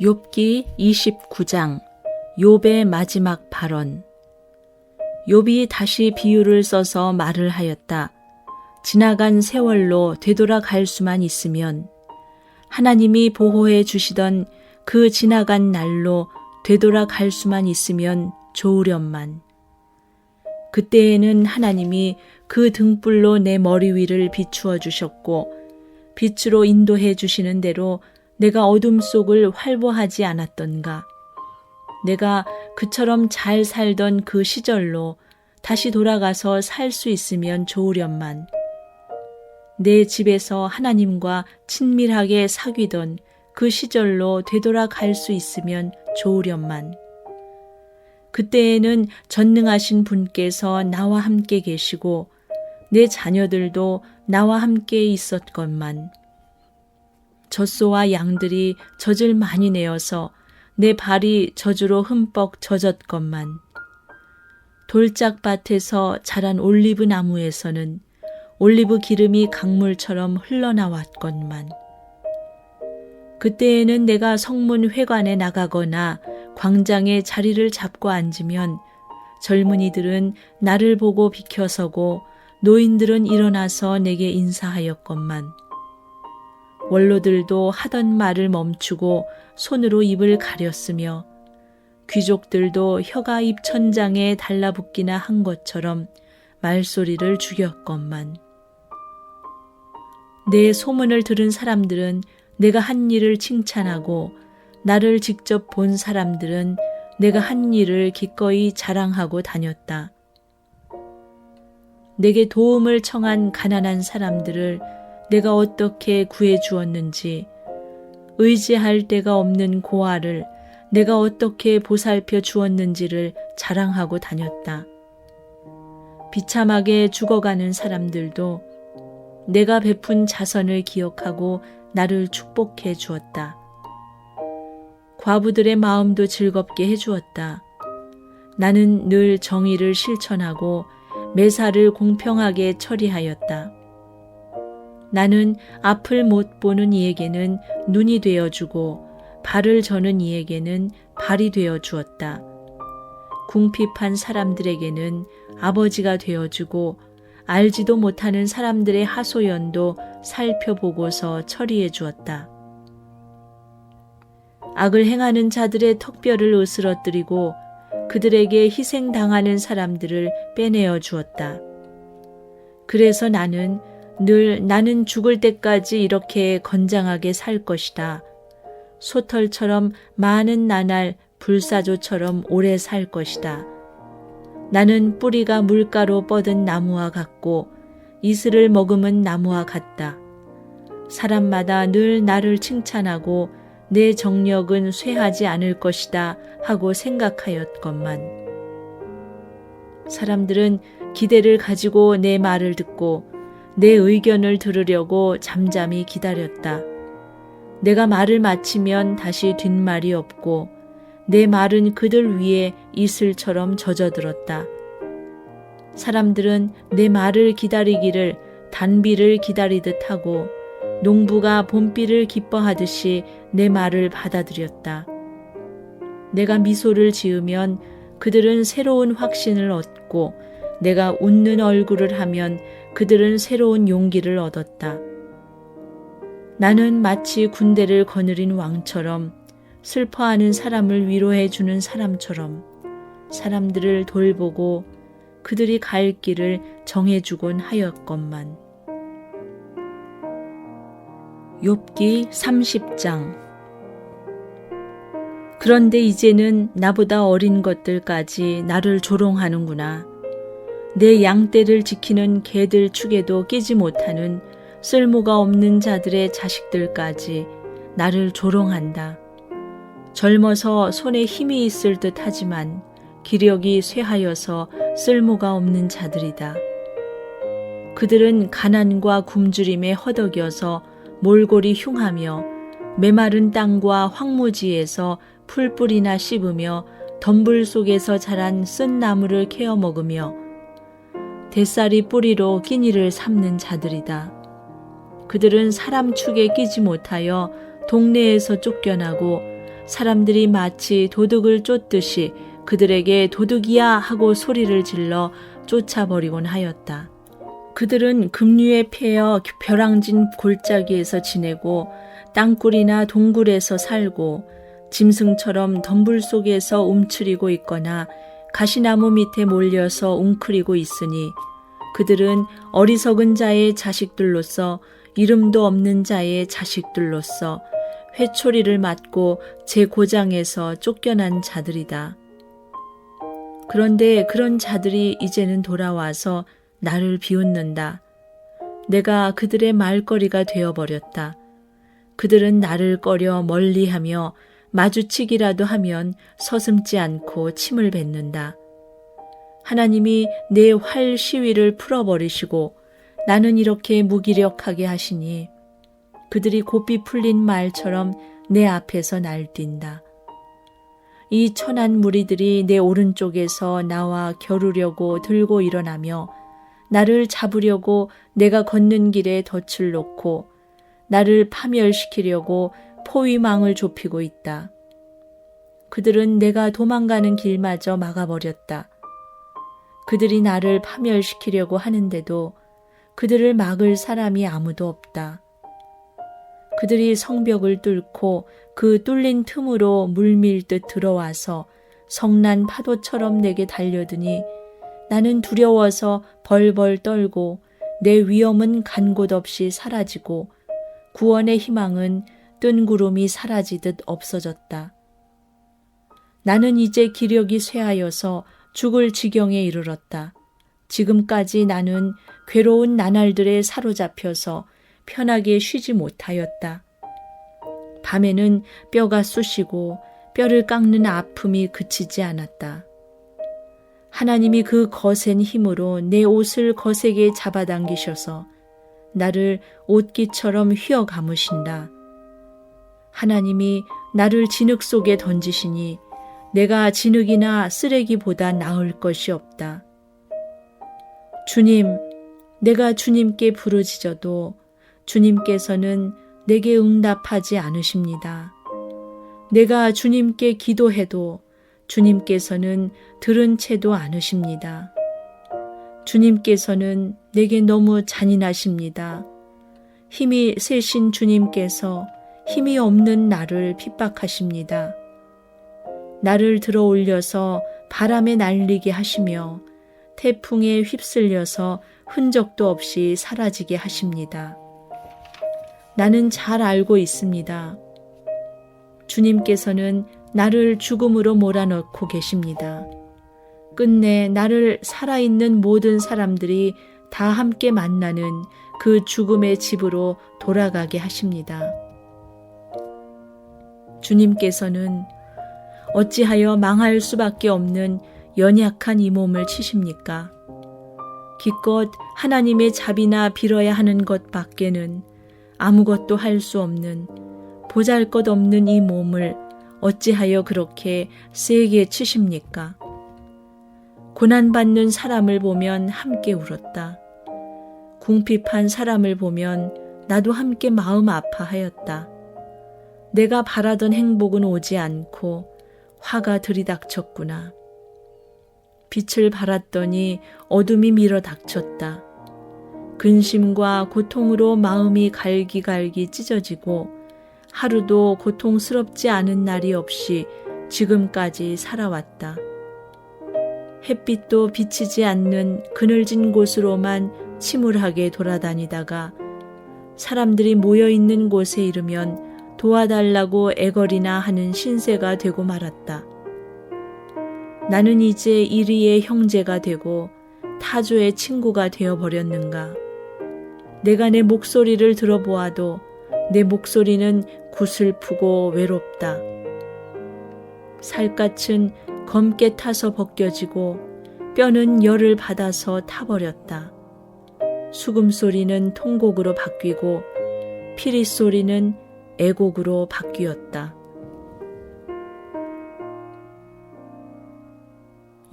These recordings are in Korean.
욥기 29장 욥의 마지막 발언. 욥이 다시 비유를 써서 말을 하였다. 지나간 세월로 되돌아갈 수만 있으면, 하나님이 보호해 주시던 그 지나간 날로 되돌아갈 수만 있으면 좋으련만. 그때에는 하나님이 그 등불로 내 머리 위를 비추어 주셨고, 빛으로 인도해 주시는 대로 내가 어둠 속을 활보하지 않았던가. 내가 그처럼 잘 살던 그 시절로 다시 돌아가서 살 수 있으면 좋으련만. 내 집에서 하나님과 친밀하게 사귀던 그 시절로 되돌아갈 수 있으면 좋으련만. 그때에는 전능하신 분께서 나와 함께 계시고 내 자녀들도 나와 함께 있었건만. 젖소와 양들이 젖을 많이 내어서 내 발이 젖으로 흠뻑 젖었건만. 돌짝밭에서 자란 올리브 나무에서는 올리브 기름이 강물처럼 흘러나왔건만. 그때에는 내가 성문 회관에 나가거나 광장에 자리를 잡고 앉으면 젊은이들은 나를 보고 비켜서고 노인들은 일어나서 내게 인사하였건만. 원로들도 하던 말을 멈추고 손으로 입을 가렸으며 귀족들도 혀가 입천장에 달라붙기나 한 것처럼 말소리를 죽였건만. 내 소문을 들은 사람들은 내가 한 일을 칭찬하고 나를 직접 본 사람들은 내가 한 일을 기꺼이 자랑하고 다녔다. 내게 도움을 청한 가난한 사람들을 내가 어떻게 구해 주었는지, 의지할 데가 없는 고아를 내가 어떻게 보살펴 주었는지를 자랑하고 다녔다. 비참하게 죽어가는 사람들도 내가 베푼 자선을 기억하고 나를 축복해 주었다. 과부들의 마음도 즐겁게 해주었다. 나는 늘 정의를 실천하고 매사를 공평하게 처리하였다. 나는 앞을 못 보는 이에게는 눈이 되어주고 발을 저는 이에게는 발이 되어 주었다. 궁핍한 사람들에게는 아버지가 되어주고 알지도 못하는 사람들의 하소연도 살펴보고서 처리해 주었다. 악을 행하는 자들의 턱뼈를 으스러뜨리고 그들에게 희생당하는 사람들을 빼내어 주었다. 그래서 나는 죽을 때까지 이렇게 건장하게 살 것이다. 소털처럼 많은 나날 불사조처럼 오래 살 것이다. 나는 뿌리가 물가로 뻗은 나무와 같고 이슬을 머금은 나무와 같다. 사람마다 늘 나를 칭찬하고 내 정력은 쇠하지 않을 것이다 하고 생각하였건만. 사람들은 기대를 가지고 내 말을 듣고 내 의견을 들으려고 잠잠히 기다렸다. 내가 말을 마치면 다시 뒷말이 없고 내 말은 그들 위에 이슬처럼 젖어들었다. 사람들은 내 말을 기다리기를 단비를 기다리듯 하고 농부가 봄비를 기뻐하듯이 내 말을 받아들였다. 내가 미소를 지으면 그들은 새로운 확신을 얻고 내가 웃는 얼굴을 하면 그들은 새로운 용기를 얻었다. 나는 마치 군대를 거느린 왕처럼 슬퍼하는 사람을 위로해 주는 사람처럼 사람들을 돌보고 그들이 갈 길을 정해주곤 하였건만. 욥기 30장. 그런데 이제는 나보다 어린 것들까지 나를 조롱하는구나. 내 양떼를 지키는 개들 축에도 끼지 못하는 쓸모가 없는 자들의 자식들까지 나를 조롱한다. 젊어서 손에 힘이 있을 듯 하지만 기력이 쇠하여서 쓸모가 없는 자들이다. 그들은 가난과 굶주림에 허덕여서 몰골이 흉하며 메마른 땅과 황무지에서 풀뿌리나 씹으며 덤불 속에서 자란 쓴 나무를 캐어 먹으며 뱃살이 뿌리로 끼니를 삼는 자들이다. 그들은 사람 축에 끼지 못하여 동네에서 쫓겨나고 사람들이 마치 도둑을 쫓듯이 그들에게 도둑이야 하고 소리를 질러 쫓아버리곤 하였다. 그들은 급류에 패여 벼랑진 골짜기에서 지내고 땅굴이나 동굴에서 살고 짐승처럼 덤불 속에서 움츠리고 있거나 가시나무 밑에 몰려서 웅크리고 있으니 그들은 어리석은 자의 자식들로서 이름도 없는 자의 자식들로서 회초리를 맞고 제 고장에서 쫓겨난 자들이다. 그런데 그런 자들이 이제는 돌아와서 나를 비웃는다. 내가 그들의 말거리가 되어버렸다. 그들은 나를 꺼려 멀리하며 마주치기라도 하면 서슴지 않고 침을 뱉는다. 하나님이 내 활 시위를 풀어버리시고 나는 이렇게 무기력하게 하시니 그들이 고삐 풀린 말처럼 내 앞에서 날뛴다. 이 천한 무리들이 내 오른쪽에서 나와 겨루려고 들고 일어나며 나를 잡으려고 내가 걷는 길에 덫을 놓고 나를 파멸시키려고 포위망을 좁히고 있다. 그들은 내가 도망가는 길마저 막아버렸다. 그들이 나를 파멸시키려고 하는데도 그들을 막을 사람이 아무도 없다. 그들이 성벽을 뚫고 그 뚫린 틈으로 물밀듯 들어와서 성난 파도처럼 내게 달려드니 나는 두려워서 벌벌 떨고 내 위험은 간 곳 없이 사라지고 구원의 희망은 뜬 구름이 사라지듯 없어졌다. 나는 이제 기력이 쇠하여서 죽을 지경에 이르렀다. 지금까지 나는 괴로운 나날들에 사로잡혀서 편하게 쉬지 못하였다. 밤에는 뼈가 쑤시고 뼈를 깎는 아픔이 그치지 않았다. 하나님이 그 거센 힘으로 내 옷을 거세게 잡아당기셔서 나를 옷깃처럼 휘어 감으신다. 하나님이 나를 진흙 속에 던지시니 내가 진흙이나 쓰레기보다 나을 것이 없다. 주님, 내가 주님께 부르짖어도 주님께서는 내게 응답하지 않으십니다. 내가 주님께 기도해도 주님께서는 들은 채도 않으십니다. 주님께서는 내게 너무 잔인하십니다. 힘이 세신 주님께서 힘이 없는 나를 핍박하십니다. 나를 들어 올려서 바람에 날리게 하시며 태풍에 휩쓸려서 흔적도 없이 사라지게 하십니다. 나는 잘 알고 있습니다. 주님께서는 나를 죽음으로 몰아넣고 계십니다. 끝내 나를 살아있는 모든 사람들이 다 함께 만나는 그 죽음의 집으로 돌아가게 하십니다. 주님께서는 어찌하여 망할 수밖에 없는 연약한 이 몸을 치십니까? 기껏 하나님의 자비나 빌어야 하는 것 밖에는 아무것도 할 수 없는 보잘것없는 이 몸을 어찌하여 그렇게 세게 치십니까? 고난받는 사람을 보면 함께 울었다. 궁핍한 사람을 보면 나도 함께 마음 아파하였다. 내가 바라던 행복은 오지 않고 화가 들이닥쳤구나. 빛을 발았더니 어둠이 밀어닥쳤다. 근심과 고통으로 마음이 갈기갈기 찢어지고 하루도 고통스럽지 않은 날이 없이 지금까지 살아왔다. 햇빛도 비치지 않는 그늘진 곳으로만 침울하게 돌아다니다가 사람들이 모여있는 곳에 이르면 도와달라고 애걸이나 하는 신세가 되고 말았다. 나는 이제 이리의 형제가 되고 타조의 친구가 되어버렸는가. 내가 내 목소리를 들어보아도 내 목소리는 구슬프고 외롭다. 살갗은 검게 타서 벗겨지고 뼈는 열을 받아서 타버렸다. 수금소리는 통곡으로 바뀌고 피리소리는 애곡으로 바뀌었다.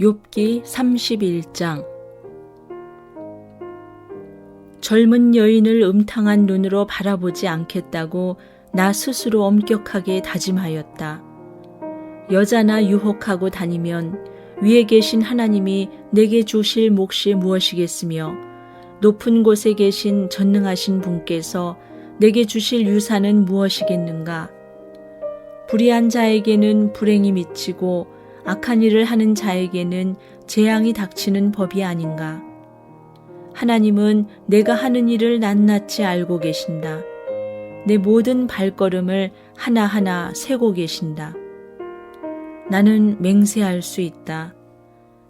욥기 31장. 젊은 여인을 음탕한 눈으로 바라보지 않겠다고 나 스스로 엄격하게 다짐하였다. 여자나 유혹하고 다니면 위에 계신 하나님이 내게 주실 몫이 무엇이겠으며 높은 곳에 계신 전능하신 분께서 내게 주실 유산은 무엇이겠는가? 불의한 자에게는 불행이 미치고 악한 일을 하는 자에게는 재앙이 닥치는 법이 아닌가? 하나님은 내가 하는 일을 낱낱이 알고 계신다. 내 모든 발걸음을 하나하나 세고 계신다. 나는 맹세할 수 있다.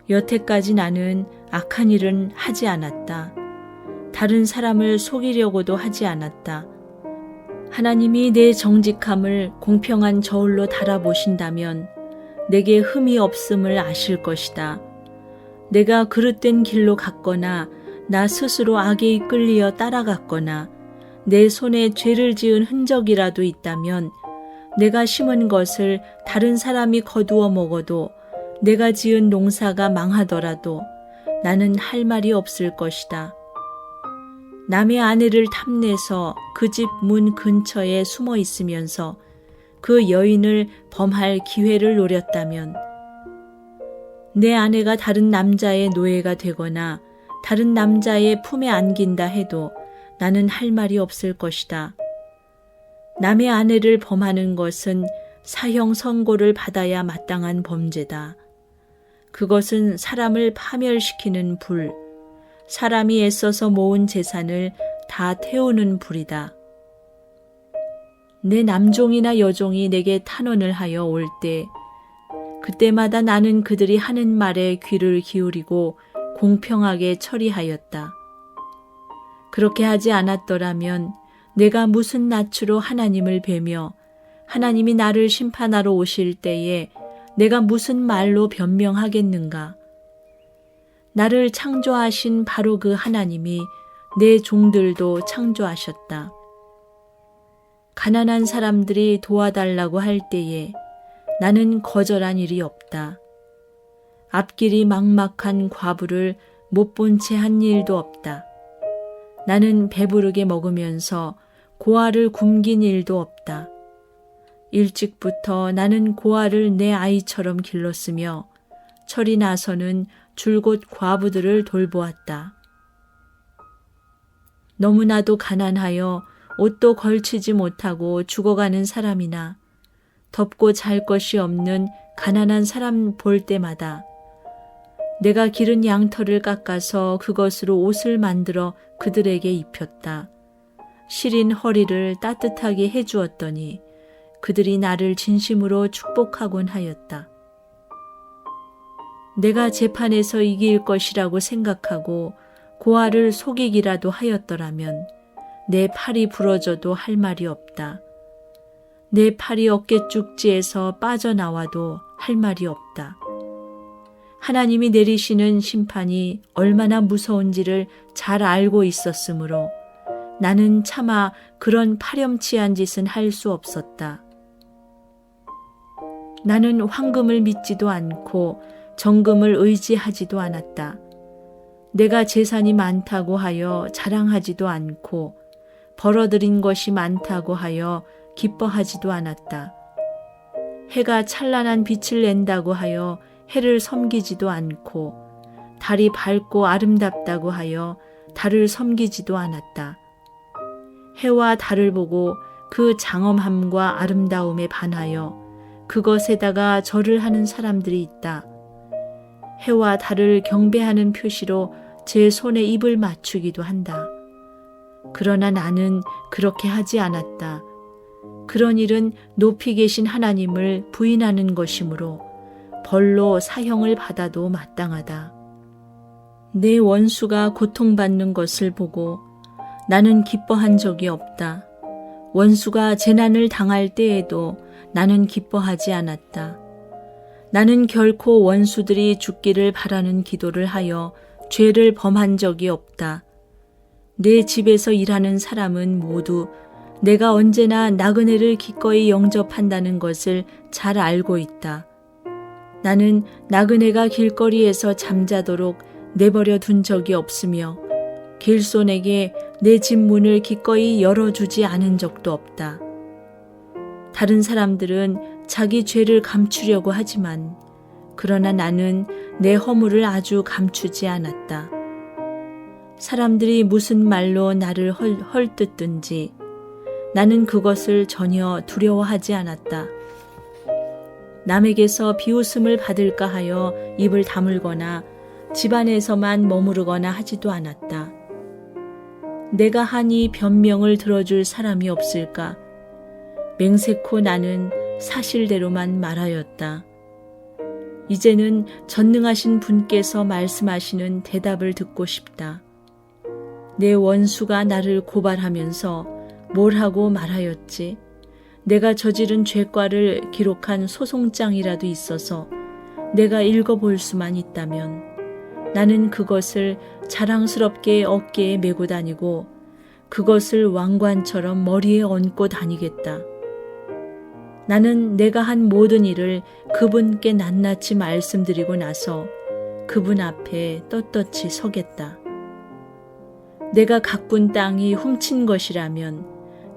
여태까지 나는 악한 일은 하지 않았다. 다른 사람을 속이려고도 하지 않았다. 하나님이 내 정직함을 공평한 저울로 달아보신다면 내게 흠이 없음을 아실 것이다. 내가 그릇된 길로 갔거나 나 스스로 악에 이끌리어 따라갔거나 내 손에 죄를 지은 흔적이라도 있다면 내가 심은 것을 다른 사람이 거두어 먹어도 내가 지은 농사가 망하더라도 나는 할 말이 없을 것이다. 남의 아내를 탐내서 그 집 문 근처에 숨어 있으면서 그 여인을 범할 기회를 노렸다면 내 아내가 다른 남자의 노예가 되거나 다른 남자의 품에 안긴다 해도 나는 할 말이 없을 것이다. 남의 아내를 범하는 것은 사형 선고를 받아야 마땅한 범죄다. 그것은 사람을 파멸시키는 불, 사람이 애써서 모은 재산을 다 태우는 불이다. 내 남종이나 여종이 내게 탄원을 하여 올 때, 그때마다 나는 그들이 하는 말에 귀를 기울이고 공평하게 처리하였다. 그렇게 하지 않았더라면 내가 무슨 낯으로 하나님을 뵈며 하나님이 나를 심판하러 오실 때에 내가 무슨 말로 변명하겠는가? 나를 창조하신 바로 그 하나님이 내 종들도 창조하셨다. 가난한 사람들이 도와달라고 할 때에 나는 거절한 일이 없다. 앞길이 막막한 과부를 못 본 채 한 일도 없다. 나는 배부르게 먹으면서 고아를 굶긴 일도 없다. 일찍부터 나는 고아를 내 아이처럼 길렀으며 철이 나서는 줄곧 과부들을 돌보았다. 너무나도 가난하여 옷도 걸치지 못하고 죽어가는 사람이나 덮고 잘 것이 없는 가난한 사람 볼 때마다 내가 기른 양털을 깎아서 그것으로 옷을 만들어 그들에게 입혔다. 시린 허리를 따뜻하게 해주었더니 그들이 나를 진심으로 축복하곤 하였다. 내가 재판에서 이길 것이라고 생각하고 고아를 속이기라도 하였더라면 내 팔이 부러져도 할 말이 없다. 내 팔이 어깨-쭉지에서 빠져나와도 할 말이 없다. 하나님이 내리시는 심판이 얼마나 무서운지를 잘 알고 있었으므로 나는 차마 그런 파렴치한 짓은 할 수 없었다. 나는 황금을 믿지도 않고 정금을 의지하지도 않았다. 내가 재산이 많다고 하여 자랑하지도 않고 벌어들인 것이 많다고 하여 기뻐하지도 않았다. 해가 찬란한 빛을 낸다고 하여 해를 섬기지도 않고 달이 밝고 아름답다고 하여 달을 섬기지도 않았다. 해와 달을 보고 그 장엄함과 아름다움에 반하여 그것에다가 절을 하는 사람들이 있다. 해와 달을 경배하는 표시로 제 손에 입을 맞추기도 한다. 그러나 나는 그렇게 하지 않았다. 그런 일은 높이 계신 하나님을 부인하는 것이므로 벌로 사형을 받아도 마땅하다. 내 원수가 고통받는 것을 보고 나는 기뻐한 적이 없다. 원수가 재난을 당할 때에도 나는 기뻐하지 않았다. 나는 결코 원수들이 죽기를 바라는 기도를 하여 죄를 범한 적이 없다. 내 집에서 일하는 사람은 모두 내가 언제나 나그네를 기꺼이 영접한다는 것을 잘 알고 있다. 나는 나그네가 길거리에서 잠자도록 내버려 둔 적이 없으며 길손에게 내 집 문을 기꺼이 열어주지 않은 적도 없다. 다른 사람들은 자기 죄를 감추려고 하지만 그러나 나는 내 허물을 아주 감추지 않았다. 사람들이 무슨 말로 나를 헐뜯든지 나는 그것을 전혀 두려워하지 않았다. 남에게서 비웃음을 받을까 하여 입을 다물거나 집안에서만 머무르거나 하지도 않았다. 내가 하니 변명을 들어줄 사람이 없을까? 맹세코 나는 사실대로만 말하였다. 이제는 전능하신 분께서 말씀하시는 대답을 듣고 싶다. 내 원수가 나를 고발하면서 뭘 하고 말하였지? 내가 저지른 죄과를 기록한 소송장이라도 있어서 내가 읽어볼 수만 있다면 나는 그것을 자랑스럽게 어깨에 메고 다니고 그것을 왕관처럼 머리에 얹고 다니겠다. 나는 내가 한 모든 일을 그분께 낱낱이 말씀드리고 나서 그분 앞에 떳떳이 서겠다. 내가 가꾼 땅이 훔친 것이라면,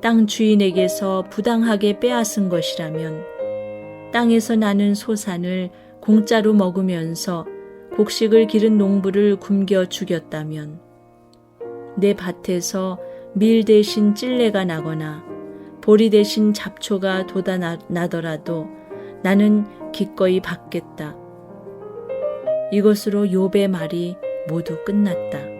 땅 주인에게서 부당하게 빼앗은 것이라면, 땅에서 나는 소산을 공짜로 먹으면서 곡식을 기른 농부를 굶겨 죽였다면, 내 밭에서 밀 대신 찔레가 나거나 보리 대신 잡초가 돋아나더라도 나는 기꺼이 받겠다. 이것으로 욥의 말이 모두 끝났다.